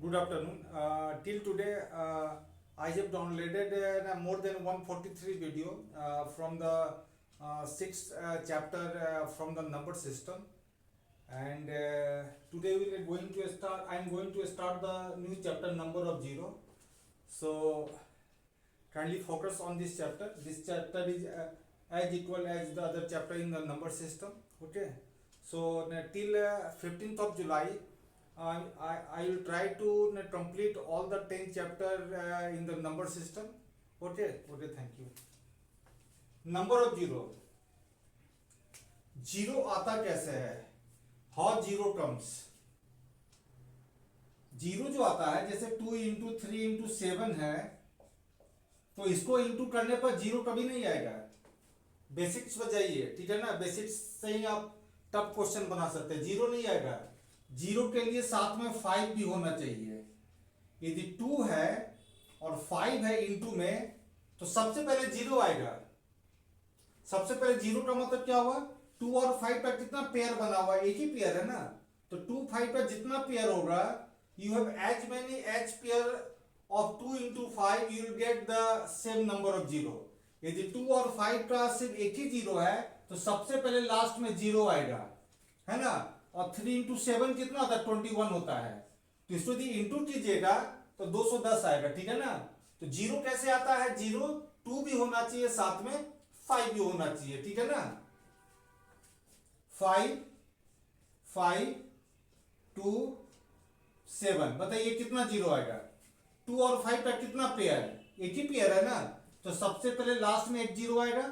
Good afternoon. Till today, I have downloaded more than 143 video from the sixth chapter from the number system, and today we are going to start. I am going to start the new chapter, number of zero. So kindly focus on this chapter. This chapter is as equal as the other chapter in the number system. Okay. So till 15th of July. I will try to complete all the 10 chapter in the number system. Okay, thank you. Number of zero. Zero आता कैसे है? How zero comes? Zero जो आता है, जैसे 2 into 3 into 7 है, तो इसको इंटू करने पर जीरो कभी नहीं आएगा. बेसिक्स पर जाइए, ठीक है ना. बेसिक्स से ही आप टफ क्वेश्चन बना सकते हैं. जीरो नहीं आएगा. जीरो के लिए साथ में 5 भी होना चाहिए. यदि 2 है और 5 है इंटू में, तो सबसे पहले जीरो आएगा. सबसे पहले जीरो का मतलब क्या हुआ? 2 और 5 का कितना पेयर बना हुआ है? एक ही पेयर है ना. तो 2 5 का जितना पेयर होगा, you have as many H pair of 2 into 5, you will get the same number of zero. यदि 2 और 5 का सिर्फ एक ही जीरो है, तो सबसे पहले लास्ट में जीरो आएगा, है ना. और 3 इंटू 7 कितना होता है? 21 होता है. तो इसको यदि इंटू कीजिएगा तो 210 आएगा, ठीक है ना. तो जीरो कैसे आता है? जीरो 2 भी होना चाहिए, साथ में 5 भी होना चाहिए, ठीक है ना. 5 5 2 7, बताइए कितना जीरो आएगा? 2 और 5 का कितना पेयर? एक ही पेयर है ना. तो सबसे पहले लास्ट में एक जीरो आएगा.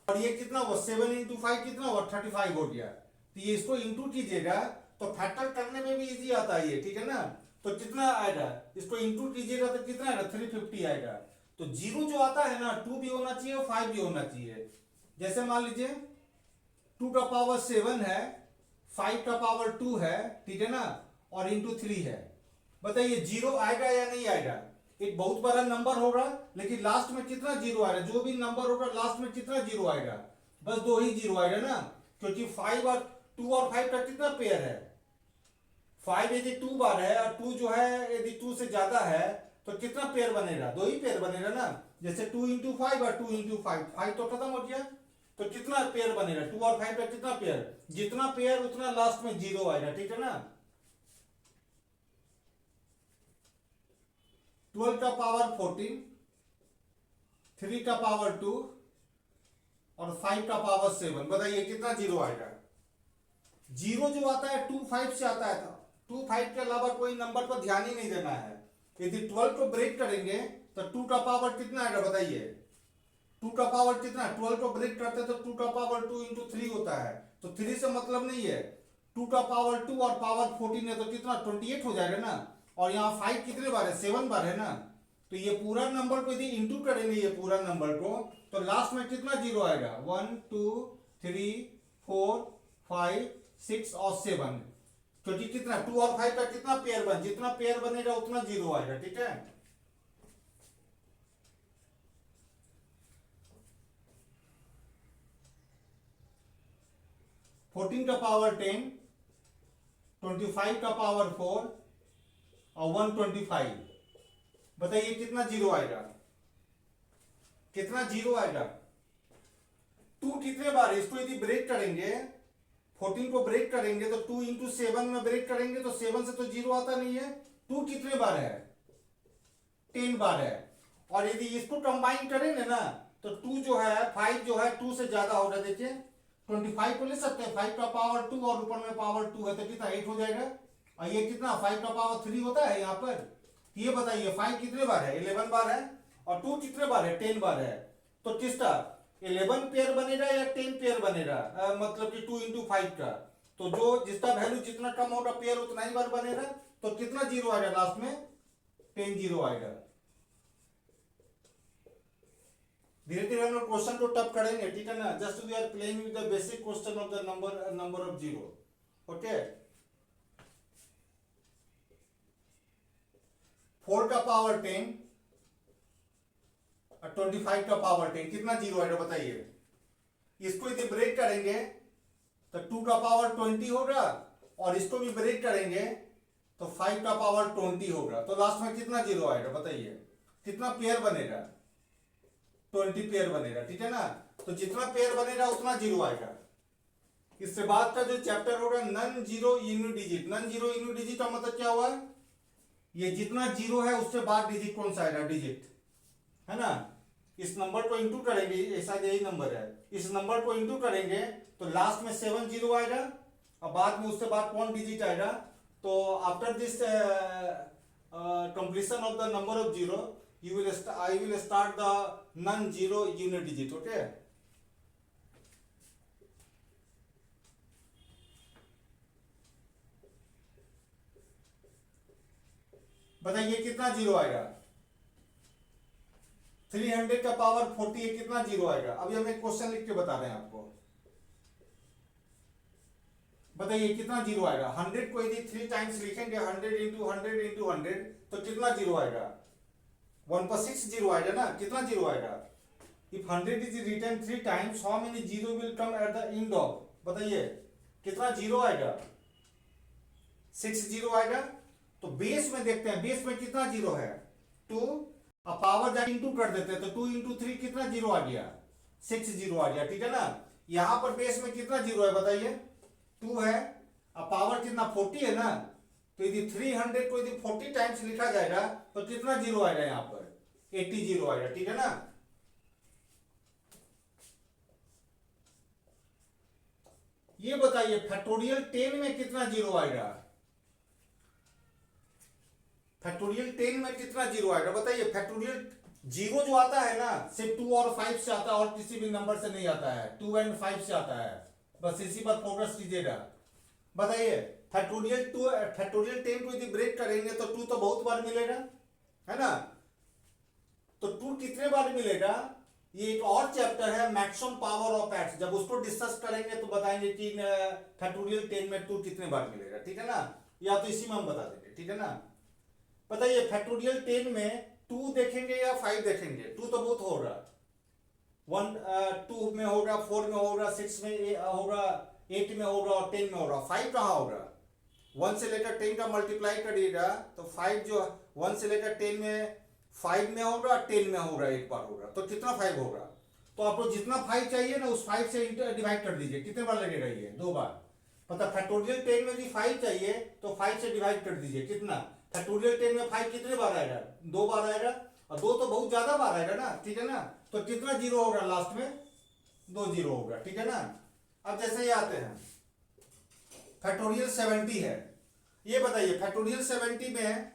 और ये कितना हुआ? 7 इंटू 5 कितना हुआ? 35 हो गया. तो ये इसको इंटू कीजिएगा तो फैक्टर करने में भी इजी आता है ये, ठीक है ना. तो कितना आएगा? इसको इंटू कीजिएगा तो कितना आएगा? 350 आएगा. तो जीरो जो आता है ना, 2 भी होना चाहिए और 5 भी होना चाहिए. जैसे मान लीजिए 2 का पावर 7 है, 5 का पावर 2 है, ठीक है ना, और इंटू 3 है. बताइए जीरो आएगा या नहीं आएगा? एक बहुत बड़ा नंबर होगा, लेकिन लास्ट में कितना जीरो आएगा? जो भी नंबर होगा लास्ट में कितना जीरो आएगा? बस 2 ही जीरो आएगा ना. क्योंकि 5 और 2 और 5 का कितना पेयर है? 5 यदि 2 बार है और 2 जो है यदि 2 से ज्यादा है, तो कितना पेयर बनेगा? 2 ही पेयर बनेगा ना. जैसे 2 इंटू 5 और 2 इंटू 5, 5 तो खत्म हो गया. तो कितना पेयर बनेगा? 2 और 5 का कितना पेयर? जितना पेयर उतना लास्ट में जीरो आएगा, ठीक है ना. 12 का पावर 14, 3 का पावर 2 और 5 का पावर 7. बताइए कितना जीरो आएगा? जीरो जो आता है 2 5 से आता है. 2 5 के अलावा कोई नंबर पर ध्यान ही नहीं देना है. यदि 12 को ब्रेक करेंगे तो 2 का पावर कितना आएगा? बताइए 2 का पावर कितना? 12 को ब्रेक करते तो 2 का पावर 2 इंटू 3 होता है. तो 3 से मतलब नहीं है. 2 का पावर 2 और पावर 14 है, तो कितना? 28 हो जाएगा ना. और यहाँ 5 कितने बार है? 7 बार है ना. तो ये पूरा नंबर को यदि इंटू करेंगे, ये पूरा नंबर को, तो लास्ट में कितना जीरो आएगा? 1 2 3 4 5 6 और 7. क्योंकि कितना 2 और 5 का कितना पेयर बन, जितना पेयर बनेगा उतना जीरो आएगा, ठीक है. फोर्टीन का पावर 10, 25 का पावर 4 और 125. बताइए कितना जीरो आएगा? कितना जीरो आएगा? 2 कितने बार है? इसको यदि ब्रेक करेंगे, 14 को ब्रेक करेंगे तो 2 इंटू 7 में ब्रेक करेंगे तो 7 से तो जीरो आता नहीं है. 2 कितने बार है? 10 बार है. और यदि इसको कंबाइन करेंगे ना, तो 2 जो है 5 जो है 2 से ज्यादा होगा. देखिए 25 को ले सकते हैं, 5 का पावर 2 और ऊपर में पावर 2 है, तो कितना 8 हो जाएगा. और ये कितना 5 का पावर 3 होता है यहाँ पर. ये बताइए 5 कितने बार है? 11 बार है. और 2 कितने बार है? 10 बार है. तो किसका 11 पेयर बनेगा या 10 पेयर बनेगा? मतलब कि 2 इंटू 5 का. तो जो जिसका वैल्यू जितना कम होगा पेयर उतना ही बार बनेगा. तो कितना जीरो आएगा लास्ट में? 10 जीरो आएगा. धीरे धीरे हम लोग क्वेश्चन को टफ करेंगे, ठीक है ना. Just we are playing with the basic question of the number of zero. Okay. 4 का पावर 10 और 25 का पावर 10, कितना जीरो आएगा? बताइए. इसको यदि ब्रेक करेंगे तो 2 का पावर 20 होगा, और इसको भी ब्रेक करेंगे तो 5 का पावर 20 होगा, तो लास्ट में कितना जीरो आएगा बताइए, कितना पेयर बनेगा, 20 पेयर बनेगा, ठीक है ना। तो जितना पेयर बनेगा उतना जीरो आएगा। इससे बाद का जो चैप्टर होगा non zero unit digit, non zero unit digit का मतलब क्या हुआ, ये जितना जीरो है उससे बाद डिजिट कौन सा आएगा, डिजिट, है ना। इस नंबर को इंटू करेंगे, ऐसा यही नंबर है, इस नंबर को इंटू करेंगे तो लास्ट में 7 जीरो आएगा और बाद में उससे बाद कौन डिजिट आएगा। तो after this completion of the number of zero I will start the non zero unit digit, okay. बताइए कितना जीरो आएगा, 300 का पावर 48 कितना जीरो आएगा। अभी हम एक क्वेश्चन लिख के बता रहे हैं आपको, बताइए कितना जीरो आएगा। 100 को यदि 3 टाइम्स लिखेंगे, 100 इंटू 100 इंटू 100, तो कितना जीरो आएगा, 1/6 जीरो आएगा ना, कितना जीरो आएगा। If 100 is written 3 times, how many zero will come at the end of, बताइए कितना जीरो आएगा, 6 जीरो आएगा। तो बेस में देखते हैं, बेस में कितना जीरो है, 2, अब पावर जाके इंटू कर देते हैं, तो 2 इंटू 3 कितना जीरो आ गया, 6 जीरो आ गया, ठीक है ना। यहां पर बेस में कितना जीरो है बताइए, 2 है, अब पावर कितना 40 है ना, तो यदि 300 को यदि 40 टाइम्स लिखा जाएगा तो कितना जीरो आएगा, यहां पर 80 जीरो आएगा, ठीक है ना। ये बताइए फैक्टोरियल 10 में कितना जीरो आएगा, फैक्टोरियल 10 में कितना जीरो आएगा बताइए। फैक्टोरियल जीरो जो आता है ना, सिर्फ 2 और 5 से आता है और किसी भी नंबर से नहीं आता है, 2 एंड 5 से आता है, बस इसी पर फोकस कीजिएगा। बताइए फैक्टोरियल 10 को यदि ब्रेक करेंगे तो 2 तो बहुत बार मिलेगा, है ना। तो 2 कितने बार मिलेगा, ये एक और चैप्टर है मैक्सिमम पावर ऑफ एक्स, जब उसको डिस्कस करेंगे तो बताएंगे कि फैक्टोरियल 10 में 2 कितने बार मिलेगा, ठीक है ना, या तो इसी में हम बता देंगे, ठीक है ना। बताइए फैक्टोरियल 10 में 2 देखेंगे या 5 देखेंगे, 2 तो बहुत होगा, 2 में होगा, 4 में होगा, 6 में होगा, 8 में होगा और 10 में होगा, 5 कहाँ होगा। 1 से लेकर 10 का मल्टीप्लाई करिएगा तो 5 जो 1 से लेकर 10 में 5 में होगा, 10 में होगा, एक बार होगा, तो कितना 5 होगा। तो आपको जितना 5 चाहिए ना उस 5 से डिवाइड कर दीजिए, कितने बार लगेगा ये, 2 बार। मतलब फैक्टोरियल 10 में भी 5 चाहिए तो 5 से डिवाइड कर दीजिए, कितना फैक्टोरियल 10 में 5 कितने बार आएगा, 2 बार आएगा, और 2 तो बहुत ज्यादा बार आएगा ना, ठीक है ना। तो कितना जीरो होगा लास्ट में, 2 जीरो होगा, ठीक है ना। अब जैसे ये आते हैं फैक्टोरियल 70 है, ये बताइए फैक्टोरियल 70 में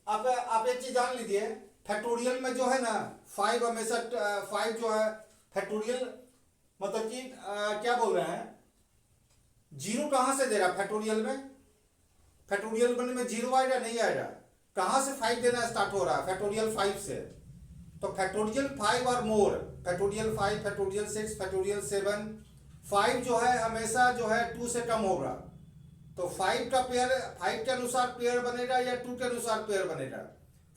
आप एक चीज जान लीजिए, फैक्टोरियल में जो है ना 5 हमेशा 5 जो है फैक्टोरियल, मतलब कि क्या बोल रहे हैं, जीरो कहां से दे रहा फैक्टोरियल में, फैक्टोरियल में जीरो आएगा नहीं आएगा, कहां से 5 देना स्टार्ट हो रहा है, फैक्टोरियल 5 से। तो फैक्टोरियल 5 और मोर, फैक्टोरियल 5, फैक्टोरियल 6, फैक्टोरियल 7, 5 जो है हमेशा जो है 2 से कम होगा। तो 5 का पेयर 5 के अनुसार पेयर बनेगा या 2 के अनुसार पेयर बनेगा।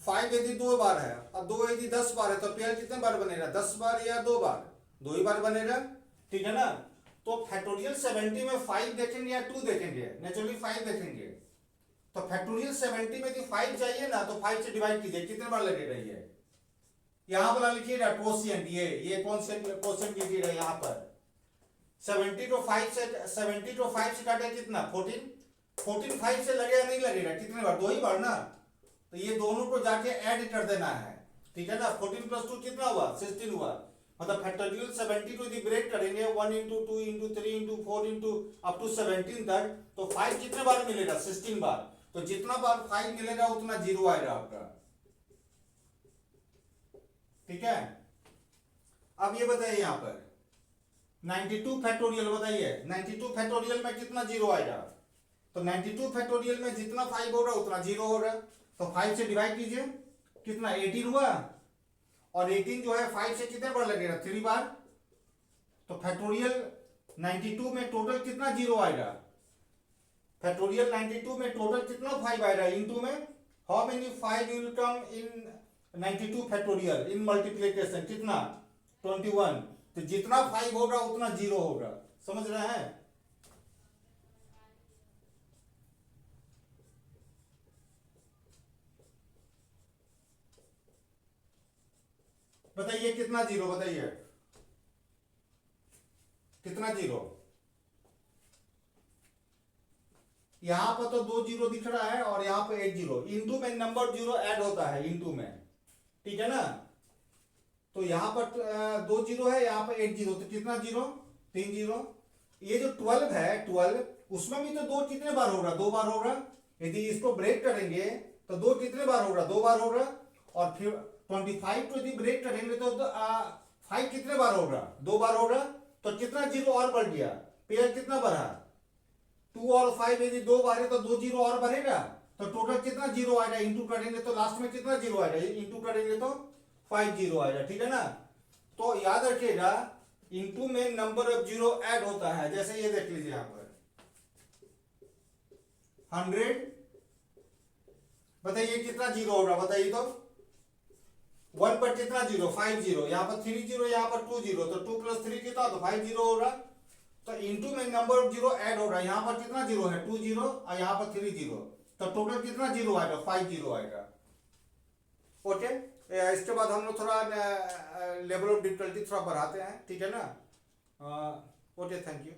5 यदि 2 बार है और 2 यदि 10 बार है तो पेयर कितने बार बनेगा, 10 बार या 2 बार, 2 ही बार बनेगा, ठीक है ना। तो फैक्टोरियल 70 में 5 देखेंगे या 2 देखेंगे, नेचुरली 5 देखेंगे। तो फैक्टोरियल 70 में यदि 5 चाहिए ना तो 5 से डिवाइड कीजिए, कितने बार लगेगा ये, यहां पर लिखिएगा कोशिएंट, ये कोशिएंट कीजिएगा यहां पर। 70 को 5 से काटे कितना 14 5 से लगेगा नहीं लगेगा, कितने बार, 2 ही बार ना। तो ये दोनों को जाके ऐड कर देना है, ठीक है ना। 14 + 2 कितना हुआ, 16 हुआ। मतलब फैक्टोरियल 70 को यदि ब्रेक करेंगे 1 × 2 × 3 × 4 अप टू 17 तक, तो 5 कितने बार मिलेगा, 16 बार। तो जितना बार 5 मिलेगा उतना जीरो आएगा आपका, ठीक है। अब ये बताइए यहां पर 92 फैक्टोरियल, बताइए 92 फैक्टोरियल में कितना जीरो आएगा। तो 92 फैक्टोरियल में जितना 5 होगा उतना जीरो होगा। तो 5 से डिवाइड कीजिए, कितना 18 हुआ, और 18 जो है 5 से कितने बार लगेगा, 3 बार। तो फैक्टोरियल 92 में टोटल कितना जीरो आएगा, फैक्टोरियल 92 में टोटल कितना 5 आएगा, इनटू में how many 5 will come in 92 factorial in multiplication, कितना 21। तो जितना 5 होगा उतना जीरो होगा, समझ रहे हैं। बताइए कितना जीरो, बताइए कितना जीरो। यहां पर तो 2 जीरो दिख रहा है और यहां पर 8 जीरो, इनटू में नंबर जीरो ऐड होता है इनटू में, ठीक है ना। तो यहां पर 2 जीरो है, यहां पर 8 जीरो, तो कितना जीरो, 3 जीरो। ये जो 12 है 12, उसमें भी तो 2 कितने बार होगा, 2 बार होगा। यदि इसको ब्रेक करेंगे तो 2 कितने बार होगा, 2 बार होगा। और फिर 25 को यदि ब्रेक करेंगे तो 5 कितने बार होगा, 2 बार होगा। तो कितना जीरो और बढ़ गया, पेयर कितना बढ़ा, 2 और 5 यदि 2 बार है तो 2 जीरो और बढ़ेगा। तो टोटल कितना जीरो आएगा, इंटू करेंगे तो लास्ट में कितना जीरो आएगा, इंटू करेंगे तो 5 जीरो आएगा, ठीक है ना। तो याद रखिएगा इंटू में नंबर ऑफ जीरो ऐड होता है। जैसे ये देख लीजिए यहां पर 100, बताइए कितना जीरो होगा, बताइए तो। 1 पर कितना जीरो, 5 जीरो, यहाँ पर 3 जीरो, यहाँ पर 2 जीरो, तो 2 + 3 कितना, तो 5 जीरो होगा। तो इंटू में नंबर ऑफ जीरो ऐड होगा, यहाँ पर कितना जीरो है, 2 जीरो, और यहाँ पर 3 जीरो, तो टोटल कितना जीरो आएगा, 5 जीरो आएगा। ओके, इसके बाद हम लोग थोड़ा लेवल ऑफ डिफिकल्टी थोड़ा बढ़ाते हैं, ठीक है ना। Okay, thank you.